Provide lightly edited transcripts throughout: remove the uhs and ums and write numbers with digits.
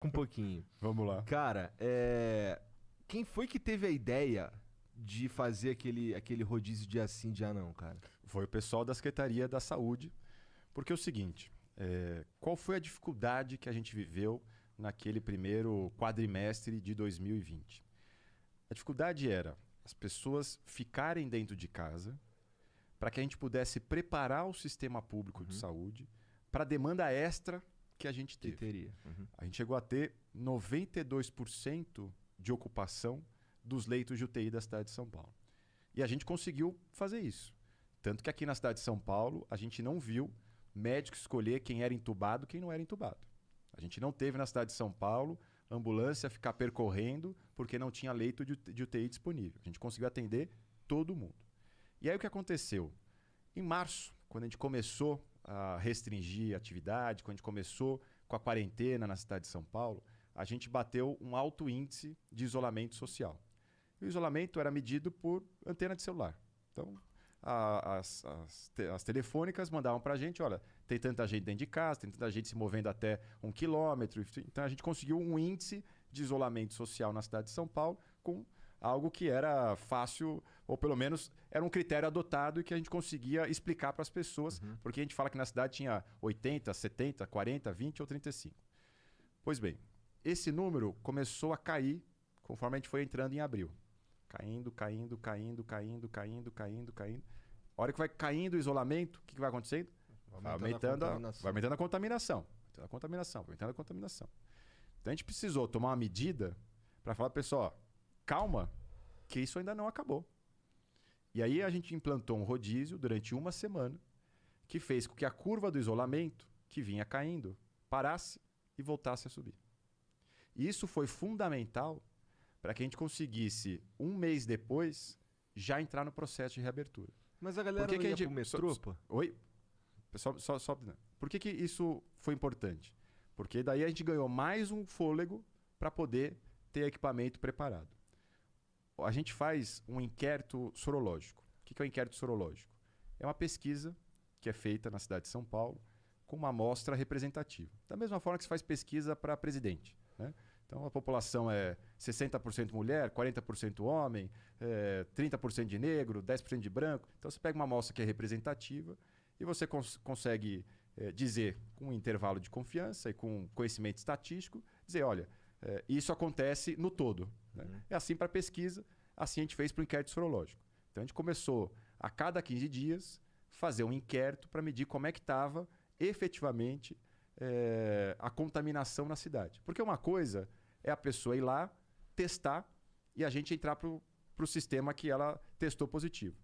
Um pouquinho. Vamos lá. Cara, quem foi que teve a ideia de fazer aquele rodízio dia sim, dia não, cara? Foi o pessoal da Secretaria da Saúde. Porque é o seguinte, qual foi a dificuldade que a gente viveu naquele primeiro quadrimestre de 2020? A dificuldade era as pessoas ficarem dentro de casa para que a gente pudesse preparar o sistema público de saúde para a demanda extra que a gente teve. Que teria. A gente chegou a ter 92% de ocupação dos leitos de UTI da cidade de São Paulo. E a gente conseguiu fazer isso. Tanto que aqui na cidade de São Paulo, a gente não viu médico escolher quem era entubado e quem não era entubado. A gente não teve na cidade de São Paulo ambulância ficar percorrendo porque não tinha leito de UTI disponível. A gente conseguiu atender todo mundo. E aí o que aconteceu? Em março, quando a gente começou a restringir a atividade, quando a gente começou com a quarentena na cidade de São Paulo, a gente bateu um alto índice de isolamento social. E o isolamento era medido por antena de celular. Então, as telefônicas mandavam para a gente, olha, tem tanta gente dentro de casa, tem tanta gente se movendo até 1 quilômetro. Então, a gente conseguiu um índice de isolamento social na cidade de São Paulo com algo que era fácil, ou pelo menos era um critério adotado e que a gente conseguia explicar para as pessoas, porque a gente fala que na cidade tinha 80, 70, 40, 20 ou 35. Pois bem, esse número começou a cair conforme a gente foi entrando em abril. Caindo. A hora que vai caindo o isolamento, o que vai acontecendo? Vai aumentando a contaminação. Vai aumentando a contaminação. Então a gente precisou tomar uma medida para falar, pessoal, calma, que isso ainda não acabou. E aí a gente implantou um rodízio durante uma semana que fez com que a curva do isolamento, que vinha caindo, parasse e voltasse a subir. E isso foi fundamental para que a gente conseguisse, um mês depois, já entrar no processo de reabertura. Mas a galera não ia pro metrô, pô? Oi? Pessoal, só... Por que isso foi importante? Porque daí a gente ganhou mais um fôlego para poder ter equipamento preparado. A gente faz um inquérito sorológico. O que é o inquérito sorológico? É uma pesquisa que é feita na cidade de São Paulo com uma amostra representativa. Da mesma forma que se faz pesquisa para presidente, né? Então a população é 60% mulher, 40% homem, 30% de negro, 10% de branco. Então você pega uma amostra que é representativa e você consegue dizer com um intervalo de confiança e com conhecimento estatístico, dizer, olha, isso acontece no todo. Né? É assim para a pesquisa, assim a gente fez para o inquérito sorológico. Então a gente começou a cada 15 dias fazer um inquérito para medir como é que estava efetivamente a contaminação na cidade. Porque uma coisa é a pessoa ir lá, testar e a gente entrar para o sistema que ela testou positivo.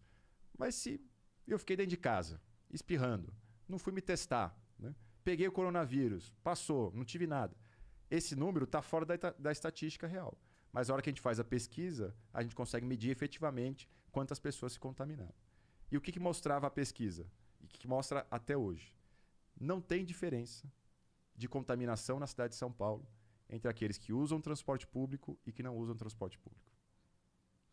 Mas se eu fiquei dentro de casa, espirrando, não fui me testar, né? Peguei o coronavírus, passou, não tive nada. Esse número está fora da estatística real. Mas na hora que a gente faz a pesquisa, a gente consegue medir efetivamente quantas pessoas se contaminaram. E o que mostrava a pesquisa? E o que mostra até hoje? Não tem diferença de contaminação na cidade de São Paulo entre aqueles que usam transporte público e que não usam transporte público.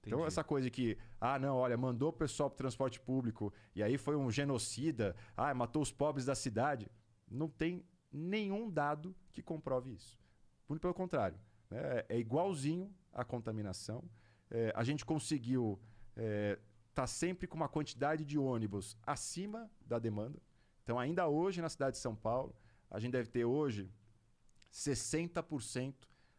Entendi. Então essa coisa de que, não, olha, mandou o pessoal para o transporte público e aí foi um genocida, matou os pobres da cidade, não tem nenhum dado que comprove isso. Muito pelo contrário, né? É igualzinho a contaminação. A gente conseguiu estar sempre com uma quantidade de ônibus acima da demanda. Então ainda hoje na cidade de São Paulo, a gente deve ter hoje 60%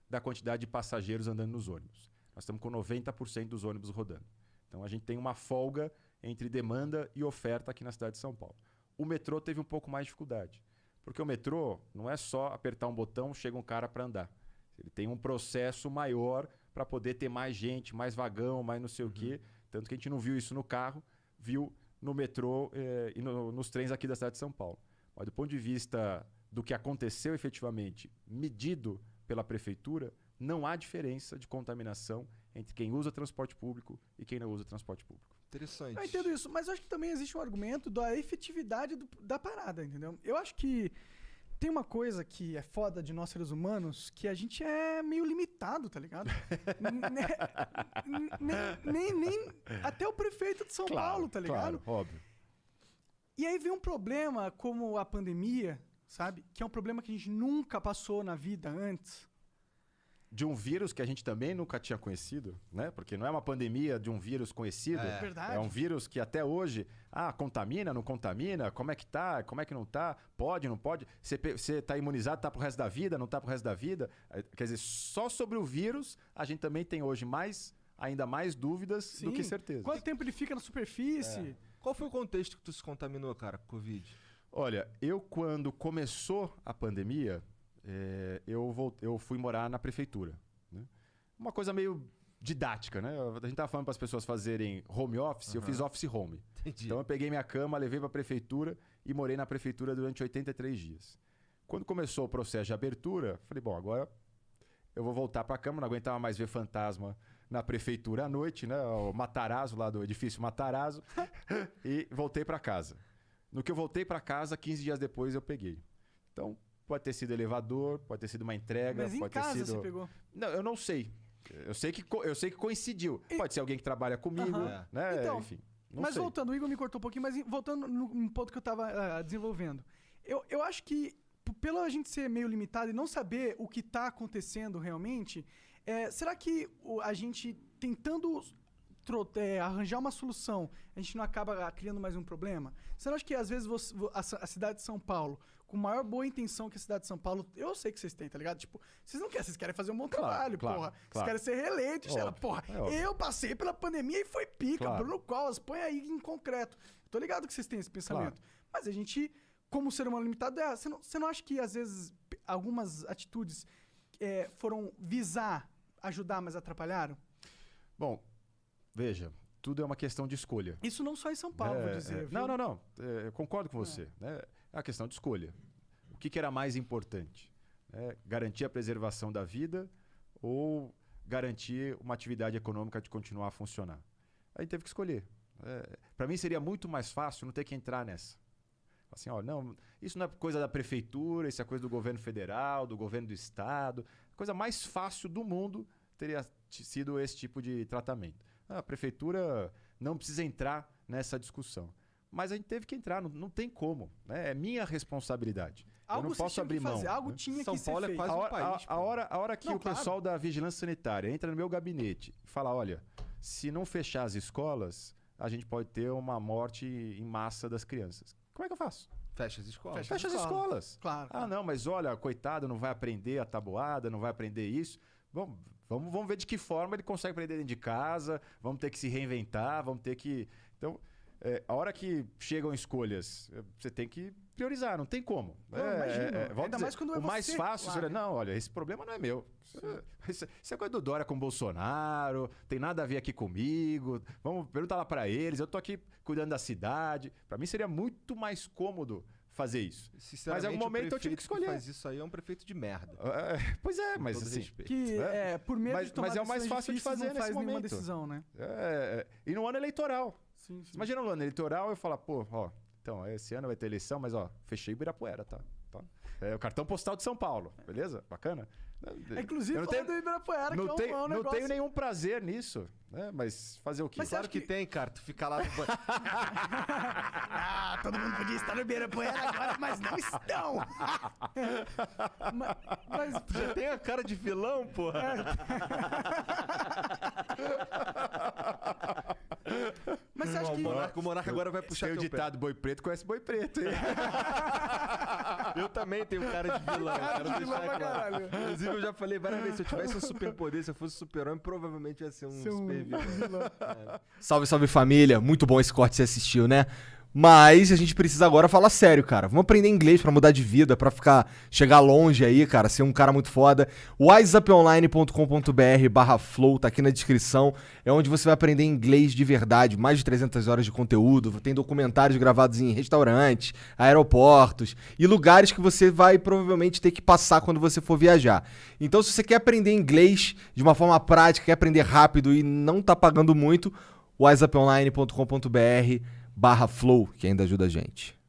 da quantidade de passageiros andando nos ônibus. Nós estamos com 90% dos ônibus rodando. Então a gente tem uma folga entre demanda e oferta aqui na cidade de São Paulo. O metrô teve um pouco mais de dificuldade. Porque o metrô não é só apertar um botão, chega um cara para andar. Ele tem um processo maior para poder ter mais gente, mais vagão, mais não sei o quê. Tanto que a gente não viu isso no carro, viu no metrô e nos trens aqui da cidade de São Paulo. Mas do ponto de vista do que aconteceu efetivamente, medido pela prefeitura, não há diferença de contaminação entre quem usa transporte público e quem não usa transporte público. Interessante. Eu entendo isso, mas eu acho que também existe um argumento da efetividade da parada, entendeu? Eu acho que tem uma coisa que é foda de nós seres humanos, que a gente é meio limitado, tá ligado? nem até o prefeito de São Paulo, tá ligado? Claro, óbvio. E aí vem um problema como a pandemia, sabe? Que é um problema que a gente nunca passou na vida antes, de um vírus que a gente também nunca tinha conhecido, né? Porque não é uma pandemia de um vírus conhecido. É verdade. É um vírus que até hoje, contamina, não contamina, como é que tá, como é que não tá, pode, não pode, você tá imunizado, tá pro resto da vida, não tá pro resto da vida. Quer dizer, só sobre o vírus, a gente também tem hoje ainda mais dúvidas do que certeza. Quanto tempo ele fica na superfície? Qual foi o contexto que tu se contaminou, cara, com Covid? Olha, quando começou a pandemia, eu fui morar na prefeitura, né? Uma coisa meio didática, né? A gente tava falando para as pessoas fazerem home office, eu fiz office home. Entendi. Então eu peguei minha cama, levei para a prefeitura e morei na prefeitura durante 83 dias. Quando começou o processo de abertura, falei, bom, agora eu vou voltar para a cama, não aguentava mais ver fantasma na prefeitura à noite, né? O Matarazzo, lá do edifício Matarazzo, e voltei para casa. No que eu voltei para casa, 15 dias depois eu peguei. Então, pode ter sido elevador, pode ter sido uma entrega, Mas em pode casa ter sido... você pegou? Não, eu não sei. Eu sei que coincidiu. Pode ser alguém que trabalha comigo, né? Então, enfim. Não mas sei. voltando, o Igor me cortou um pouquinho, mas voltando no ponto que eu tava desenvolvendo. Eu acho que, pelo a gente ser meio limitado e não saber o que tá acontecendo realmente, será que a gente tentando arranjar uma solução, a gente não acaba criando mais um problema? Você não acha que às vezes a cidade de São Paulo, com maior boa intenção que a cidade de São Paulo, eu sei que vocês têm, tá ligado? Tipo, vocês querem fazer um bom trabalho, porra. Vocês querem ser reeleitos, porra. Eu passei pela pandemia e foi pica. Bruno Covas, põe aí em concreto. Tô ligado que vocês têm esse pensamento. Mas a gente, como ser humano limitado, você não acha que às vezes algumas atitudes foram visar ajudar, mas atrapalharam? Bom, veja, tudo é uma questão de escolha. Isso não só em São Paulo, vou dizer. Não. Eu concordo com você. Né? É uma questão de escolha. O que era mais importante? Garantir a preservação da vida ou garantir uma atividade econômica de continuar a funcionar? Aí teve que escolher. Para mim seria muito mais fácil não ter que entrar nessa. Assim, não, isso não é coisa da prefeitura, isso é coisa do governo federal, do governo do estado. A coisa mais fácil do mundo teria sido esse tipo de tratamento. A prefeitura não precisa entrar nessa discussão. Mas a gente teve que entrar, não tem como. Né? É minha responsabilidade. Eu não posso abrir mão. Algo tinha que São ser Paulo feito. é quase um país. A hora que pessoal da Vigilância Sanitária entra no meu gabinete e fala, olha, se não fechar as escolas, a gente pode ter uma morte em massa das crianças. Como é que eu faço? Fecha as escolas. Fecha as escolas. Claro. Não, mas olha, coitado, não vai aprender a tabuada, não vai aprender isso. Vamos ver de que forma ele consegue aprender dentro de casa, vamos ter que se reinventar, vamos ter que... Então, a hora que chegam escolhas, você tem que priorizar, não tem como. Ainda mais quando o mais fácil seria, não, olha, esse problema não é meu. Isso é coisa do Dória com o Bolsonaro, tem nada a ver aqui comigo, vamos perguntar lá pra eles, eu tô aqui cuidando da cidade. Pra mim seria muito mais cômodo fazer isso. Mas em algum momento eu tive que escolher. Faz isso aí é um prefeito de merda. Pois mas assim... por medo de tomar mas é o mais fácil de fazer não nesse faz nenhuma momento. Decisão, né? E no ano eleitoral. Sim. Imagina no ano eleitoral eu falar, então, esse ano vai ter eleição, mas fechei Ibirapuera, tá? O cartão postal de São Paulo, beleza? Bacana? Inclusive, falando do Ibirapuera, não que é um negócio... Não tenho nenhum prazer nisso, né? Mas fazer o quê? Mas claro que tem, cara. Tu fica lá... todo mundo podia estar no Ibirapuera agora, mas não estão! mas já tem a cara de vilão, porra. Mas você acha que... O Monarca agora vai puxar teu ditado boi preto, conhece boi preto, hein? Eu também tenho cara de vilão. Caralho. Inclusive, eu já falei várias vezes, se eu tivesse um superpoder, se eu fosse super-homem, provavelmente ia ser um super vilão. Salve, salve família. Muito bom esse corte que você assistiu, né? Mas a gente precisa agora falar sério, cara. Vamos aprender inglês pra mudar de vida, pra chegar longe aí, cara, ser um cara muito foda. wiseuponline.com.br/flow, tá aqui na descrição. É onde você vai aprender inglês de verdade. Mais de 300 horas de conteúdo. Tem documentários gravados em restaurantes, aeroportos e lugares que você vai provavelmente ter que passar quando você for viajar. Então, se você quer aprender inglês de uma forma prática, quer aprender rápido e não tá pagando muito, wiseuponline.com.br/flow, que ainda ajuda a gente.